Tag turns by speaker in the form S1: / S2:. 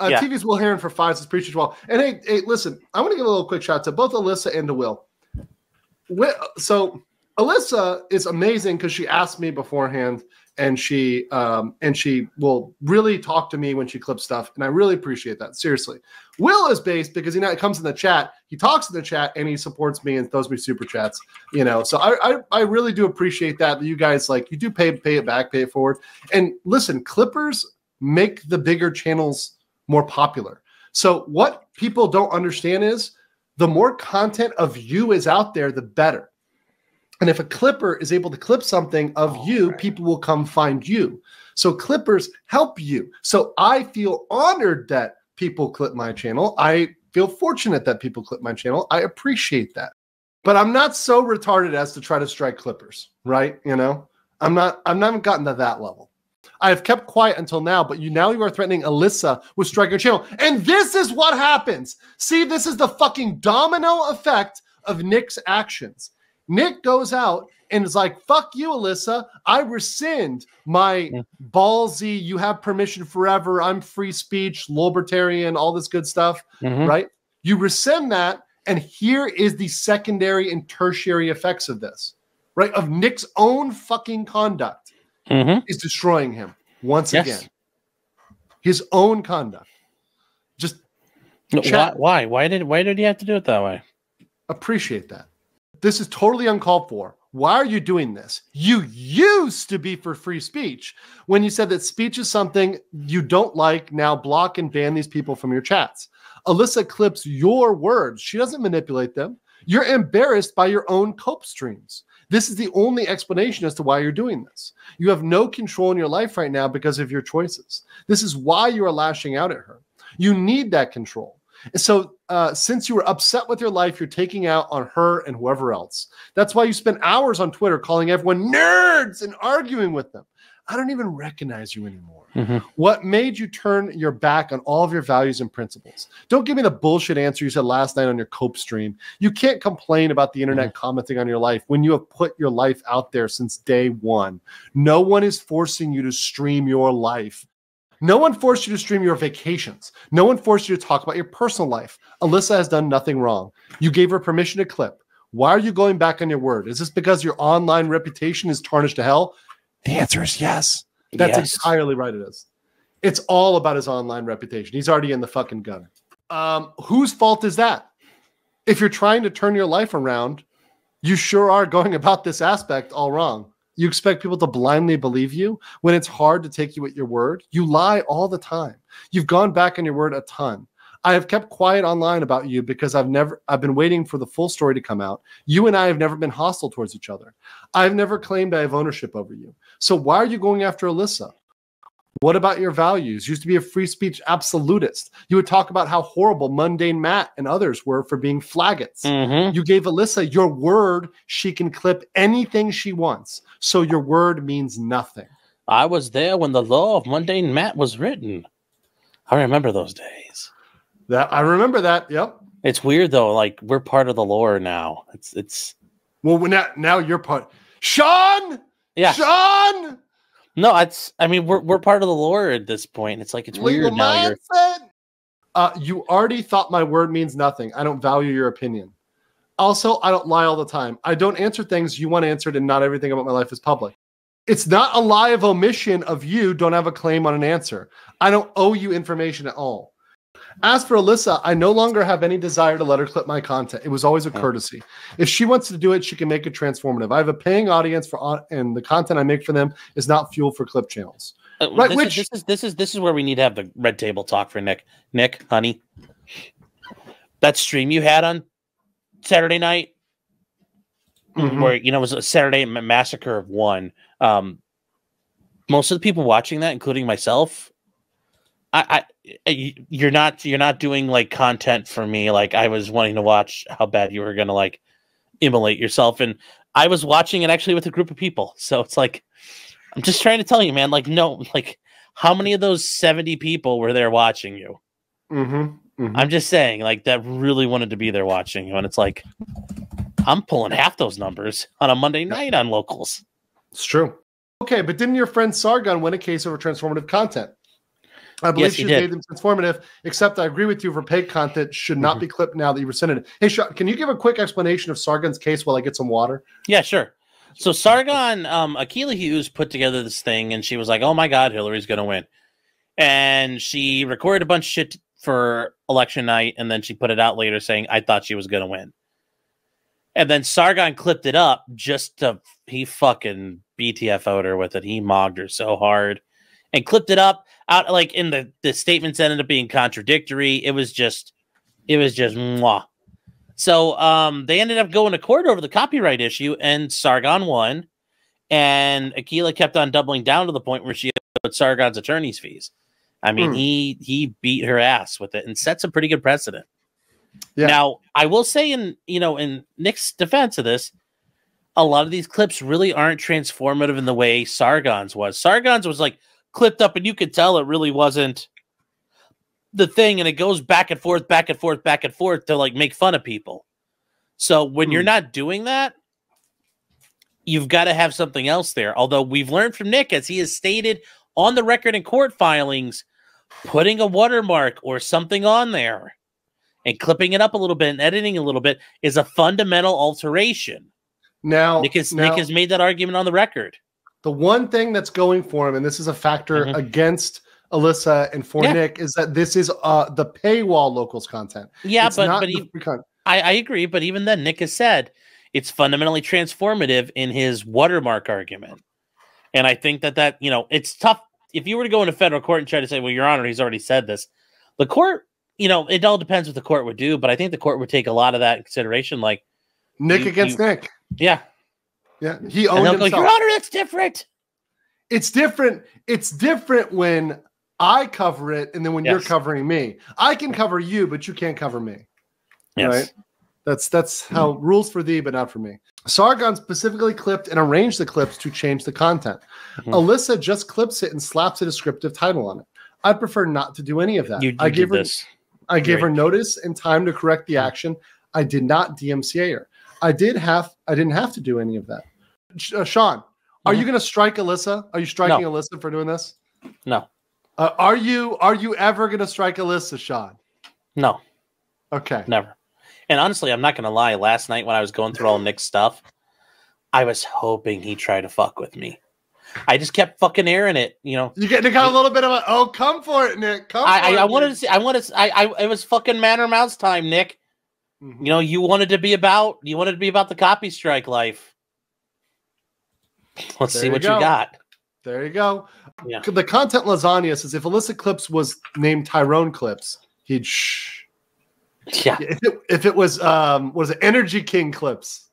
S1: Yeah.
S2: TV's Will Heron for 5 says appreciate you all. And hey, listen, I want to give a little quick shout out to both Elissa and to Will. So Elissa is amazing because she asked me beforehand, and she will really talk to me when she clips stuff, and I really appreciate that. Seriously. Will is based because it comes in the chat, he talks in the chat, and he supports me and throws me super chats. So I really do appreciate that you guys you do pay it back, pay it forward. And listen, clippers make the bigger channels more popular. So what people don't understand is the more content of you is out there, the better. And if a clipper is able to clip something of you, people will come find you. So clippers help you. So I feel honored that people clip my channel. I feel fortunate that people clip my channel. I appreciate that. But I'm not so retarded as to try to strike clippers, right? I've not gotten to that level. I have kept quiet until now, but you are threatening Elissa with striking your channel. And this is what happens. See, this is the fucking domino effect of Nick's actions. Nick goes out and is like, fuck you, Elissa. I rescind my ballsy, you have permission forever, I'm free speech, libertarian, all this good stuff, right? You rescind that, and here is the secondary and tertiary effects of this, right? Of Nick's own fucking conduct is destroying him once again. His own conduct. Just
S1: why? Why did he have to do it that way?
S2: Appreciate that. This is totally uncalled for. Why are you doing this? You used to be for free speech when you said that speech is something you don't like. Now block and ban these people from your chats. Elissa clips your words. She doesn't manipulate them. You're embarrassed by your own cope streams. This is the only explanation as to why you're doing this. You have no control in your life right now because of your choices. This is why you are lashing out at her. You need that control. And so since you were upset with your life, you're taking out on her and whoever else. That's why you spend hours on Twitter calling everyone nerds and arguing with them. I don't even recognize you anymore. What made you turn your back on all of your values and principles? Don't give me the bullshit answer you said last night on your Cope stream. You can't complain about the internet commenting on your life when you have put your life out there since day one. No one is forcing you to stream your life. No one forced you to stream your vacations. No one forced you to talk about your personal life. Elissa has done nothing wrong. You gave her permission to clip. Why are you going back on your word? Is this because your online reputation is tarnished to hell? The answer is yes. That's entirely right. It is. It's all about his online reputation. He's already in the fucking gutter. Whose fault is that? If you're trying to turn your life around, you sure are going about this aspect all wrong. You expect people to blindly believe you when it's hard to take you at your word? You lie all the time. You've gone back on your word a ton. I have kept quiet online about you because I've been waiting for the full story to come out. You and I have never been hostile towards each other. I've never claimed I have ownership over you. So why are you going after Elissa? What about your values? You used to be a free speech absolutist. You would talk about how horrible Mundane Matt and others were for being flaggots. You gave Elissa your word she can clip anything she wants. So your word means nothing.
S1: I was there when the law of Mundane Matt was written. I remember those days.
S2: I remember that. Yep.
S1: It's weird though. Like we're part of the lore now. It's
S2: well now you're part. Sean. Yeah. Sean.
S1: No, I mean we're part of the lore at this point. It's like it's weird now.
S2: You already thought my word means nothing. I don't value your opinion. Also, I don't lie all the time. I don't answer things you want answered, and not everything about my life is public. It's not a lie of omission of you don't have a claim on an answer. I don't owe you information at all. As for Elissa, I no longer have any desire to let her clip my content. It was always a courtesy. If she wants to do it, she can make it transformative. I have a paying audience and the content I make for them is not fuel for clip channels.
S1: Right? This is where we need to have the red table talk for Nick. Nick, honey, that stream you had on Saturday night, where it was a Saturday massacre of one. Most of the people watching that, including myself, you're not doing like content for me. Like I was wanting to watch how bad you were gonna like immolate yourself, and I was watching it actually with a group of people. So it's like I'm just trying to tell you, man. Like no, like how many of those 70 people were there watching you? I'm just saying, like that really wanted to be there watching you, and it's like I'm pulling half those numbers on a Monday night on locals.
S2: It's true. Okay, but didn't your friend Sargon win a case over transformative content? I believe
S1: Yes, he
S2: she's
S1: did.
S2: made them transformative, except I agree with you for paid content should not be clipped now that you rescinded it. Hey, Sean, can you give a quick explanation of Sargon's case while I get some water?
S1: Yeah, sure. So Sargon, Akilah Hughes put together this thing, and she was like, "Oh my God, Hillary's going to win," and she recorded a bunch of shit for election night, and then she put it out later saying, "I thought she was going to win," and then Sargon clipped it up he fucking BTFO'd her with it. He mogged her so hard, and clipped it up out like in the statements ended up being contradictory. It was just mwah. So they ended up going to court over the copyright issue, and Sargon won. And Akilah kept on doubling down to the point where she owed Sargon's attorney's fees. I mean, he beat her ass with it and set some pretty good precedent. Yeah. Now, I will say in Nick's defense of this, a lot of these clips really aren't transformative in the way Sargon's was. Sargon's was like clipped up, and you could tell it really wasn't the thing, and it goes back and forth, back and forth, back and forth to like make fun of people. So when you're not doing that, you've got to have something else there. Although we've learned from Nick, as he has stated on the record in court filings, putting a watermark or something on there and clipping it up a little bit and editing a little bit is a fundamental alteration.
S2: Now,
S1: Nick has made that argument on the record.
S2: The one thing that's going for him, and this is a factor against Elissa and for Nick, is that this is the paywall locals content.
S1: Yeah, I agree. But even then, Nick has said it's fundamentally transformative in his watermark argument. And I think that it's tough. If you were to go into federal court and try to say, well, Your Honor, he's already said this, the court, it all depends what the court would do. But I think the court would take a lot of that in consideration. Like
S2: Nick against Nick.
S1: Yeah.
S2: Yeah. He owned himself.
S1: Go, Your Honor, that's different.
S2: It's different. It's different when I cover it, and then when you're covering me. I can cover you, but you can't cover me. Yes. Right? That's how rules for thee, but not for me. Sargon specifically clipped and arranged the clips to change the content. Elissa just clips it and slaps a descriptive title on it. I prefer not to do any of that. I gave her notice and time to correct the action. I did not DMCA her. I didn't have to do any of that. Sean, are you going to strike Elissa? Are you striking Elissa for doing this?
S1: No.
S2: Are you ever going to strike Elissa, Sean?
S1: No.
S2: Okay.
S1: Never. And honestly, I'm not going to lie. Last night when I was going through all Nick's stuff, I was hoping he'd try to fuck with me. I just kept fucking airing it, You got
S2: a little bit of a, come for it, Nick.
S1: I wanted to see. It was fucking man or mouse time, Nick. You wanted to be about the copy strike life. Let's see what you got.
S2: There you go. Yeah. The content lasagna says if Elissa Clips was named Tyrone Clips, he'd shh.
S1: Yeah.
S2: If it was was it Energy King Clips?